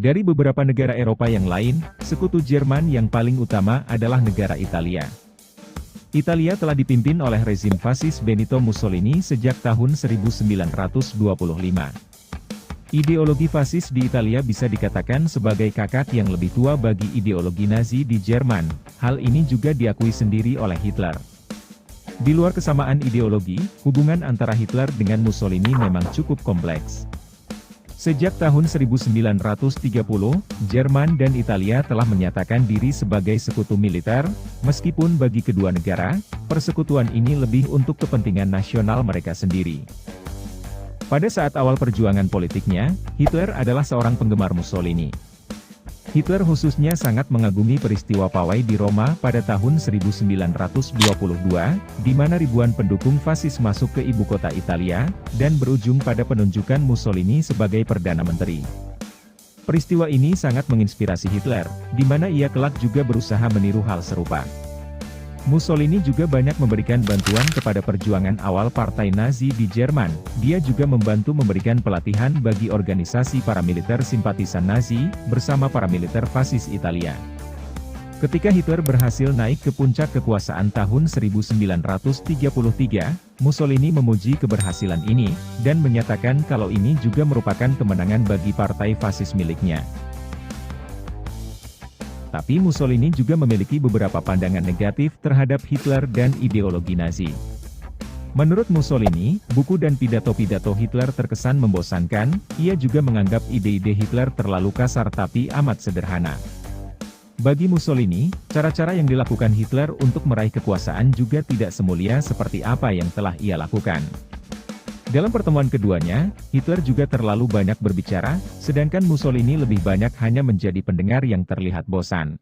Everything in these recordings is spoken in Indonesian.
Dari beberapa negara Eropa yang lain, sekutu Jerman yang paling utama adalah negara Italia. Italia telah dipimpin oleh rezim fasis Benito Mussolini sejak tahun 1925. Ideologi fasis di Italia bisa dikatakan sebagai kakak yang lebih tua bagi ideologi Nazi di Jerman. Hal ini juga diakui sendiri oleh Hitler. Di luar kesamaan ideologi, hubungan antara Hitler dengan Mussolini memang cukup kompleks. Sejak tahun 1930, Jerman dan Italia telah menyatakan diri sebagai sekutu militer, meskipun bagi kedua negara, persekutuan ini lebih untuk kepentingan nasional mereka sendiri. Pada saat awal perjuangan politiknya, Hitler adalah seorang penggemar Mussolini. Hitler khususnya sangat mengagumi peristiwa pawai di Roma pada tahun 1922, di mana ribuan pendukung fasis masuk ke ibu kota Italia, dan berujung pada penunjukan Mussolini sebagai Perdana Menteri. Peristiwa ini sangat menginspirasi Hitler, di mana ia kelak juga berusaha meniru hal serupa. Mussolini juga banyak memberikan bantuan kepada perjuangan awal partai Nazi di Jerman. Dia juga membantu memberikan pelatihan bagi organisasi paramiliter simpatisan Nazi, bersama paramiliter fasis Italia. Ketika Hitler berhasil naik ke puncak kekuasaan tahun 1933, Mussolini memuji keberhasilan ini, dan menyatakan kalau ini juga merupakan kemenangan bagi partai fasis miliknya. Tapi Mussolini juga memiliki beberapa pandangan negatif terhadap Hitler dan ideologi Nazi. Menurut Mussolini, buku dan pidato-pidato Hitler terkesan membosankan. Ia juga menganggap ide-ide Hitler terlalu kasar tapi amat sederhana. Bagi Mussolini, cara-cara yang dilakukan Hitler untuk meraih kekuasaan juga tidak semulia seperti apa yang telah ia lakukan. Dalam pertemuan keduanya, Hitler juga terlalu banyak berbicara, sedangkan Mussolini lebih banyak hanya menjadi pendengar yang terlihat bosan.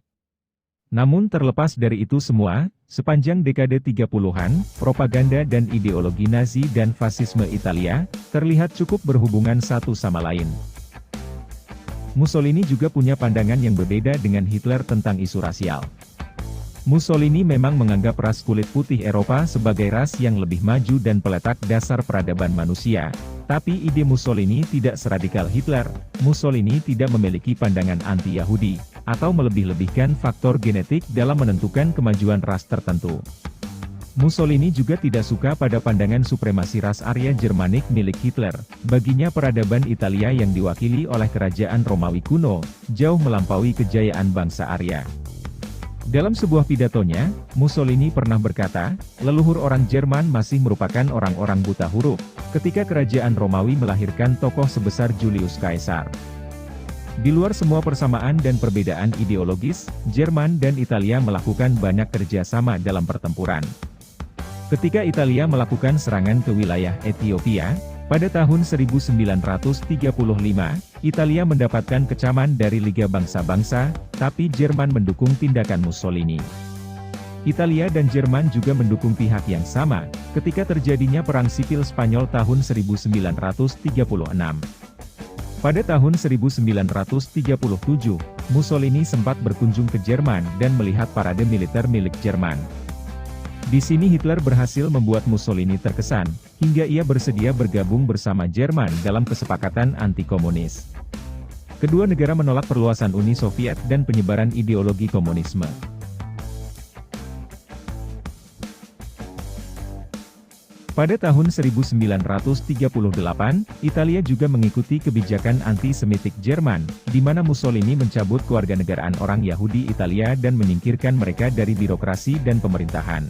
Namun terlepas dari itu semua, sepanjang dekade 30-an, propaganda dan ideologi Nazi dan fasisme Italia, terlihat cukup berhubungan satu sama lain. Mussolini juga punya pandangan yang berbeda dengan Hitler tentang isu rasial. Mussolini memang menganggap ras kulit putih Eropa sebagai ras yang lebih maju dan peletak dasar peradaban manusia. Tapi ide Mussolini tidak seradikal Hitler. Mussolini tidak memiliki pandangan anti-Yahudi, atau melebih-lebihkan faktor genetik dalam menentukan kemajuan ras tertentu. Mussolini juga tidak suka pada pandangan supremasi ras Arya Jermanik milik Hitler. Baginya peradaban Italia yang diwakili oleh kerajaan Romawi kuno, jauh melampaui kejayaan bangsa Arya. Dalam sebuah pidatonya, Mussolini pernah berkata, leluhur orang Jerman masih merupakan orang-orang buta huruf, ketika kerajaan Romawi melahirkan tokoh sebesar Julius Caesar. Di luar semua persamaan dan perbedaan ideologis, Jerman dan Italia melakukan banyak kerjasama dalam pertempuran. Ketika Italia melakukan serangan ke wilayah Ethiopia, pada tahun 1935, Italia mendapatkan kecaman dari Liga Bangsa-Bangsa, tapi Jerman mendukung tindakan Mussolini. Italia dan Jerman juga mendukung pihak yang sama, ketika terjadinya Perang Sipil Spanyol tahun 1936. Pada tahun 1937, Mussolini sempat berkunjung ke Jerman dan melihat parade militer milik Jerman. Di sini Hitler berhasil membuat Mussolini terkesan, hingga ia bersedia bergabung bersama Jerman dalam kesepakatan anti-komunis. Kedua negara menolak perluasan Uni Soviet dan penyebaran ideologi komunisme. Pada tahun 1938, Italia juga mengikuti kebijakan anti-Semitik Jerman, di mana Mussolini mencabut kewarganegaraan orang Yahudi Italia dan menyingkirkan mereka dari birokrasi dan pemerintahan.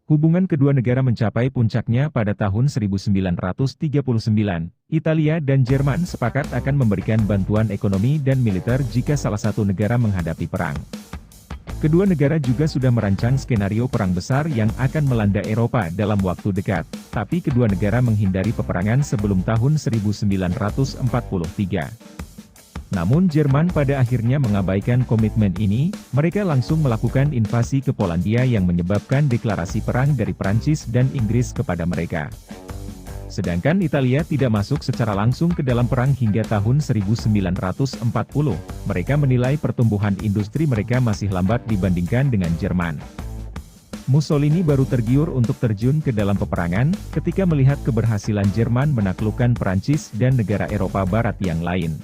Hubungan kedua negara mencapai puncaknya pada tahun 1939. Italia dan Jerman sepakat akan memberikan bantuan ekonomi dan militer jika salah satu negara menghadapi perang. Kedua negara juga sudah merancang skenario perang besar yang akan melanda Eropa dalam waktu dekat, tapi kedua negara menghindari peperangan sebelum tahun 1943. Namun Jerman pada akhirnya mengabaikan komitmen ini. Mereka langsung melakukan invasi ke Polandia yang menyebabkan deklarasi perang dari Prancis dan Inggris kepada mereka. Sedangkan Italia tidak masuk secara langsung ke dalam perang hingga tahun 1940. Mereka menilai pertumbuhan industri mereka masih lambat dibandingkan dengan Jerman. Mussolini baru tergiur untuk terjun ke dalam peperangan, ketika melihat keberhasilan Jerman menaklukkan Prancis dan negara Eropa Barat yang lain.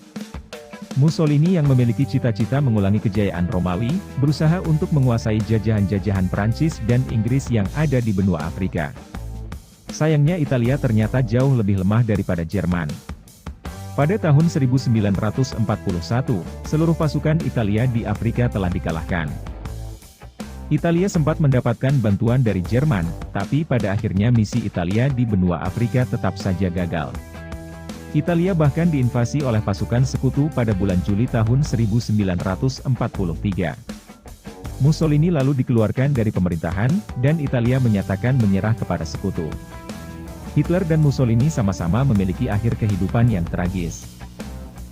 Mussolini yang memiliki cita-cita mengulangi kejayaan Romawi, berusaha untuk menguasai jajahan-jajahan Prancis dan Inggris yang ada di benua Afrika. Sayangnya Italia ternyata jauh lebih lemah daripada Jerman. Pada tahun 1941, seluruh pasukan Italia di Afrika telah dikalahkan. Italia sempat mendapatkan bantuan dari Jerman, tapi pada akhirnya misi Italia di benua Afrika tetap saja gagal. Italia bahkan diinvasi oleh pasukan sekutu pada bulan Juli tahun 1943. Mussolini lalu dikeluarkan dari pemerintahan, dan Italia menyatakan menyerah kepada sekutu. Hitler dan Mussolini sama-sama memiliki akhir kehidupan yang tragis.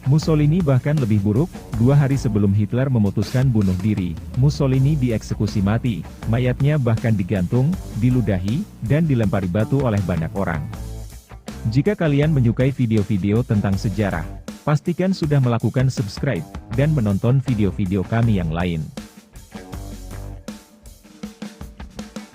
Mussolini bahkan lebih buruk, 2 hari sebelum Hitler memutuskan bunuh diri, Mussolini dieksekusi mati, mayatnya bahkan digantung, diludahi, dan dilempari batu oleh banyak orang. Jika kalian menyukai video-video tentang sejarah, pastikan sudah melakukan subscribe, dan menonton video-video kami yang lain.